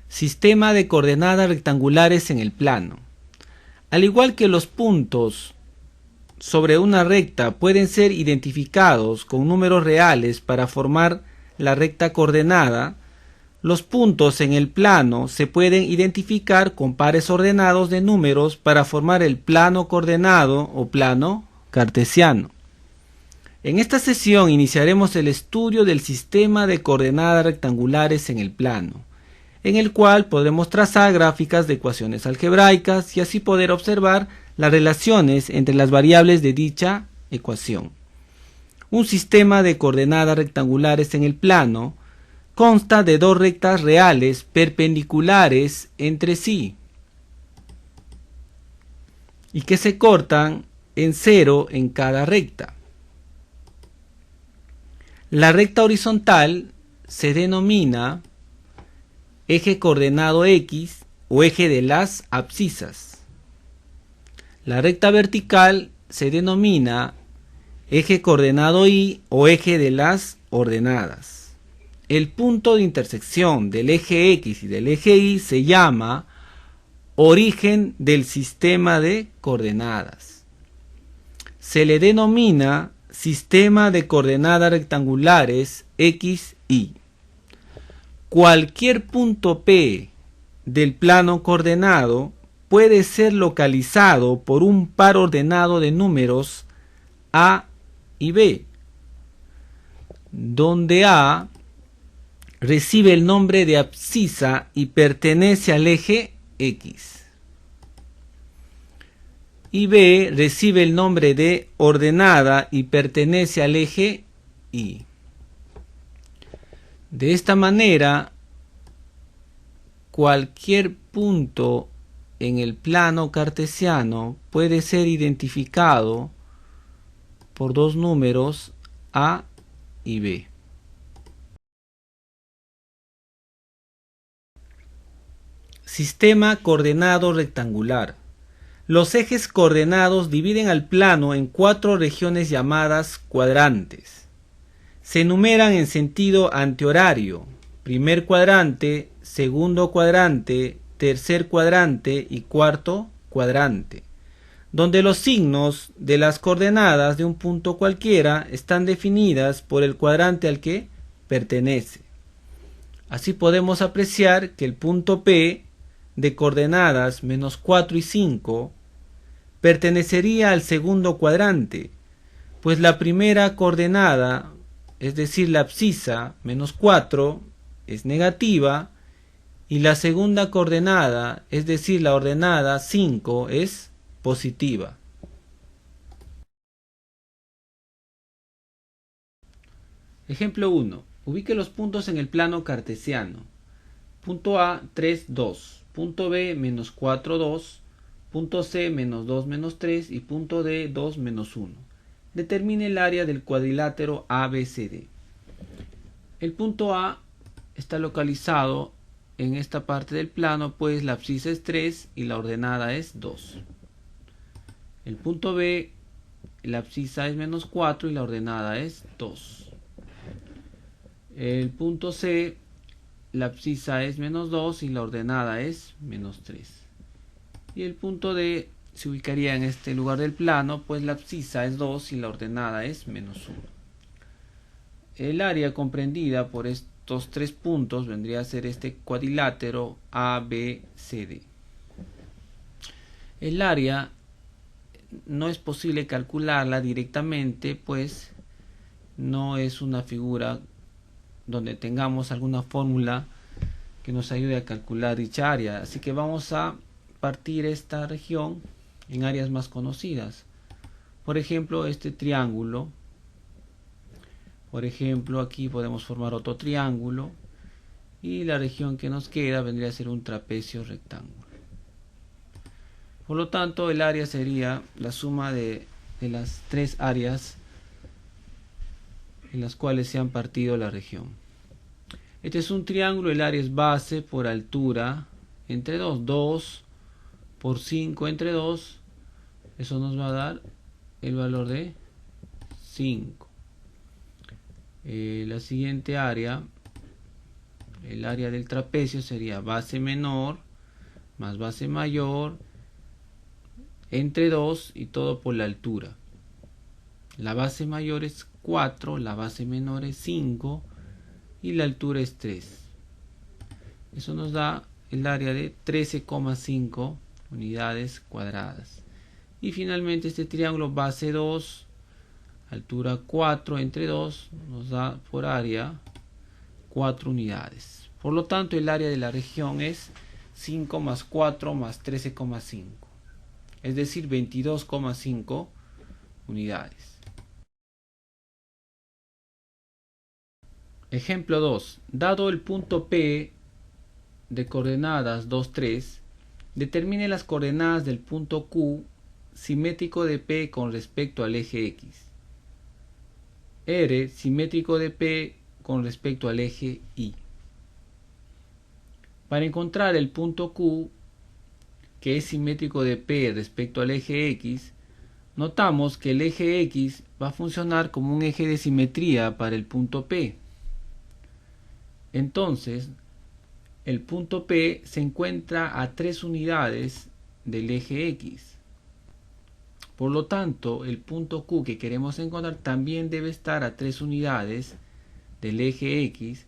Sistema de coordenadas rectangulares en el plano. Al igual que los puntos sobre una recta pueden ser identificados con números reales para formar la recta coordenada, los puntos en el plano se pueden identificar con pares ordenados de números para formar el plano coordenado o plano cartesiano. En esta sesión iniciaremos el estudio del sistema de coordenadas rectangulares en el plano, en el cual podremos trazar gráficas de ecuaciones algebraicas y así poder observar las relaciones entre las variables de dicha ecuación. Un sistema de coordenadas rectangulares en el plano consta de dos rectas reales perpendiculares entre sí y que se cortan en cero en cada recta. La recta horizontal se denomina eje coordenado X o eje de las abscisas. La recta vertical se denomina eje coordenado Y o eje de las ordenadas. El punto de intersección del eje X y del eje Y se llama origen del sistema de coordenadas. Se le denomina sistema de coordenadas rectangulares X, Y. Cualquier punto P del plano coordenado puede ser localizado por un par ordenado de números A y B, donde A recibe el nombre de abscisa y pertenece al eje X, y B recibe el nombre de ordenada y pertenece al eje Y. De esta manera, cualquier punto en el plano cartesiano puede ser identificado por dos números A y B. Sistema coordenado rectangular. Los ejes coordenados dividen al plano en cuatro regiones llamadas cuadrantes. Se enumeran en sentido antihorario: primer cuadrante, segundo cuadrante, tercer cuadrante y cuarto cuadrante, donde los signos de las coordenadas de un punto cualquiera están definidas por el cuadrante al que pertenece. Así podemos apreciar que el punto P de coordenadas menos 4 y 5 pertenecería al segundo cuadrante, pues la primera coordenada, es decir, la abscisa menos 4, es negativa, y la segunda coordenada, es decir, la ordenada 5, es positiva. Ejemplo 1. Ubique los puntos en el plano cartesiano. Punto A, 3, 2. Punto B, menos 4, 2. Punto C, menos 2, menos 3. Y punto D, 2, menos 1. Determine el área del cuadrilátero ABCD. El punto A está localizado en esta parte del plano, pues la abscisa es 3 y la ordenada es 2. El punto B, la abscisa es menos 4 y la ordenada es 2. El punto C, la abscisa es menos 2 y la ordenada es menos 3. Y el punto D se ubicaría en este lugar del plano, pues la abscisa es 2 y la ordenada es menos 1. El área comprendida por estos tres puntos vendría a ser este cuadrilátero ABCD. El área no es posible calcularla directamente, pues no es una figura donde tengamos alguna fórmula que nos ayude a calcular dicha área. Así que vamos a partir esta región en áreas más conocidas. Por ejemplo, este triángulo. Por ejemplo, aquí podemos formar otro triángulo. Y la región que nos queda vendría a ser un trapecio rectángulo. Por lo tanto, el área sería la suma de las tres áreas en las cuales se han partido la región. Este es un triángulo, el área es base por altura entre 2. 2 por 5 entre 2, eso nos va a dar el valor de 5. La siguiente área el área del trapecio sería base menor más base mayor entre 2 y todo por la altura. La base mayor es 4, la base menor es 5 y la altura es 3. Eso nos da el área de 13,5 unidades cuadradas. Y finalmente este triángulo base 2, altura 4 entre 2 nos da por área 4 unidades. Por lo tanto el área de la región es 5 más 4 más 13,5. Es decir, 22,5 unidades. Ejemplo 2. Dado el punto P de coordenadas 2, 3, determine las coordenadas del punto Q simétrico de P con respecto al eje X. R simétrico de P con respecto al eje Y. Para encontrar el punto Q, que es simétrico de P respecto al eje X, notamos que el eje X va a funcionar como un eje de simetría para el punto P. Entonces, el punto P se encuentra a 3 unidades del eje X. Por lo tanto, el punto Q que queremos encontrar también debe estar a 3 unidades del eje X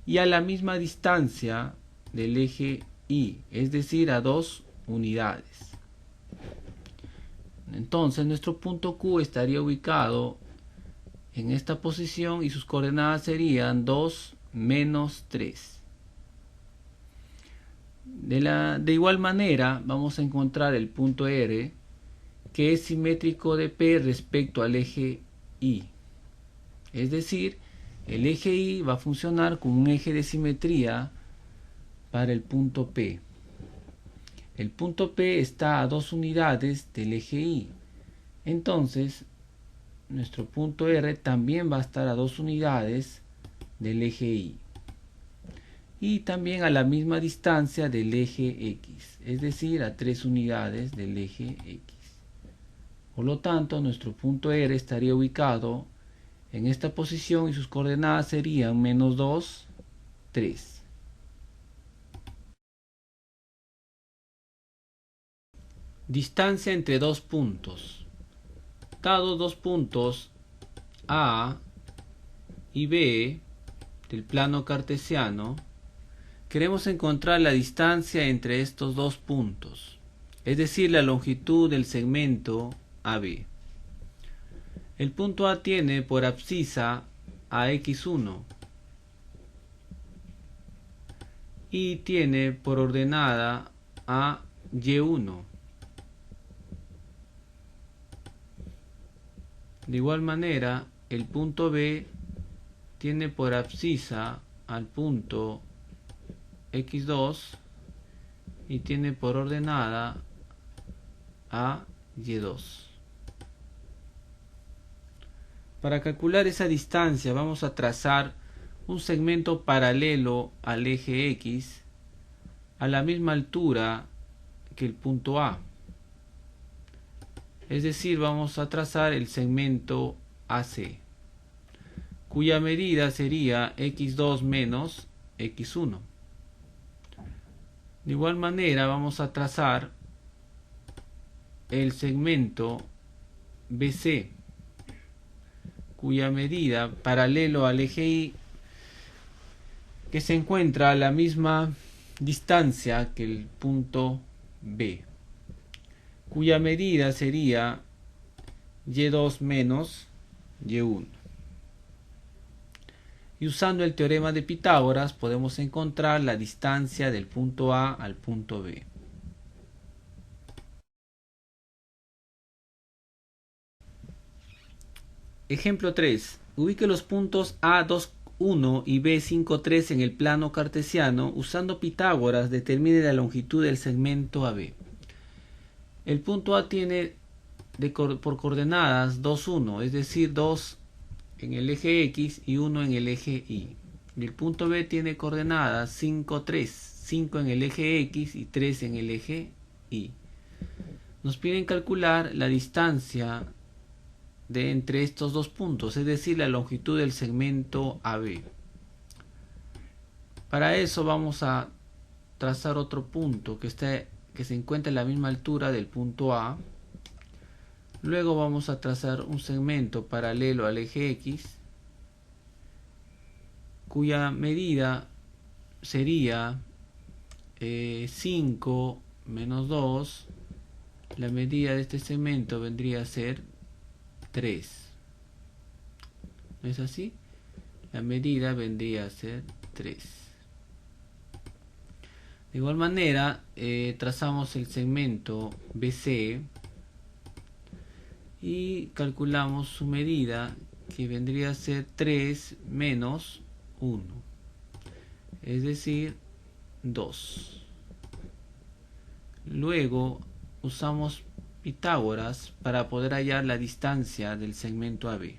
y a la misma distancia del eje Y, es decir, a 2 unidades. Entonces, nuestro punto Q estaría ubicado en esta posición y sus coordenadas serían 2 menos 3. De igual manera, vamos a encontrar el punto R, que es simétrico de P respecto al eje Y. Es decir, el eje Y va a funcionar como un eje de simetría para el punto P. El punto P está a 2 unidades del eje Y. Entonces, nuestro punto R también va a estar a 2 unidades del eje Y. Y también a la misma distancia del eje X, es decir, a 3 unidades del eje X. Por lo tanto, nuestro punto R estaría ubicado en esta posición y sus coordenadas serían menos 2, 3. Distancia entre dos puntos. Dados dos puntos A y B del plano cartesiano, queremos encontrar la distancia entre estos dos puntos, es decir, la longitud del segmento AB. El punto A tiene por abscisa a x1 y tiene por ordenada a y1. De igual manera, el punto B tiene por abscisa al punto x2 y tiene por ordenada a y2. Para calcular esa distancia vamos a trazar un segmento paralelo al eje X a la misma altura que el punto A. Es decir, vamos a trazar el segmento AC, cuya medida sería x2 menos x1. De igual manera vamos a trazar el segmento BC, cuya medida paralelo al eje Y, que se encuentra a la misma distancia que el punto B, cuya medida sería y2 menos y1. Y usando el teorema de Pitágoras podemos encontrar la distancia del punto A al punto B. Ejemplo 3. Ubique los puntos A2,1 y B5,3 en el plano cartesiano. Usando Pitágoras, determine la longitud del segmento AB. El punto A tiene por coordenadas 2,1, es decir, 2 en el eje X y 1 en el eje Y. Y el punto B tiene coordenadas 5,3, 5 en el eje X y 3 en el eje Y. Nos piden calcular la distancia de entre estos dos puntos, es decir, la longitud del segmento AB. Para eso vamos a trazar otro punto que se encuentre a la misma altura del punto A. Luego vamos a trazar un segmento paralelo al eje X, cuya medida sería 5 menos 2. La medida de este segmento vendría a ser 3. ¿No es así? La medida vendría a ser 3. De igual manera, trazamos el segmento BC y calculamos su medida, que vendría a ser 3 menos 1, es decir, 2. Luego usamos Pitágoras para poder hallar la distancia del segmento AB.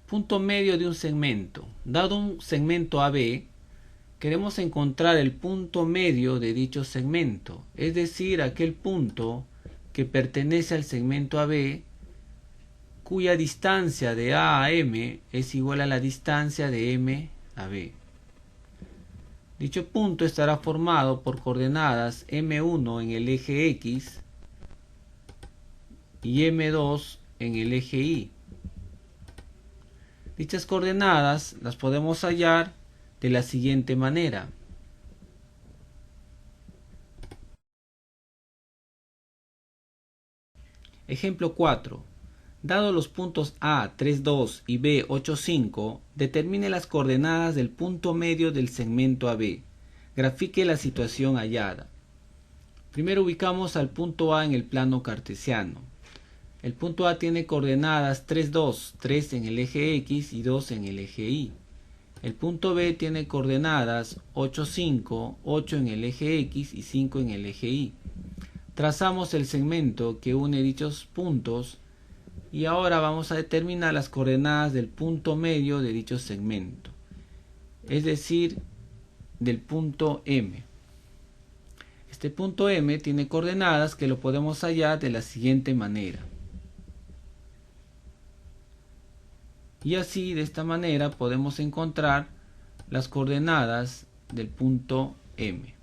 Punto medio de un segmento. Dado un segmento AB, queremos encontrar el punto medio de dicho segmento, es decir, aquel punto que pertenece al segmento AB, cuya distancia de A a M es igual a la distancia de M a B. Dicho punto estará formado por coordenadas M1 en el eje X y M2 en el eje Y. Dichas coordenadas las podemos hallar de la siguiente manera. Ejemplo 4. Dado los puntos A 3,2 y B 8,5, determine las coordenadas del punto medio del segmento AB. Grafique la situación hallada. Primero ubicamos al punto A en el plano cartesiano. El punto A tiene coordenadas 3,2, 3 en el eje X y 2 en el eje Y. El punto B tiene coordenadas 8,5, 8 en el eje X y 5 en el eje Y. Trazamos el segmento que une dichos puntos y ahora vamos a determinar las coordenadas del punto medio de dicho segmento, es decir, del punto M. Este punto M tiene coordenadas que lo podemos hallar de la siguiente manera. Y así, de esta manera, podemos encontrar las coordenadas del punto M.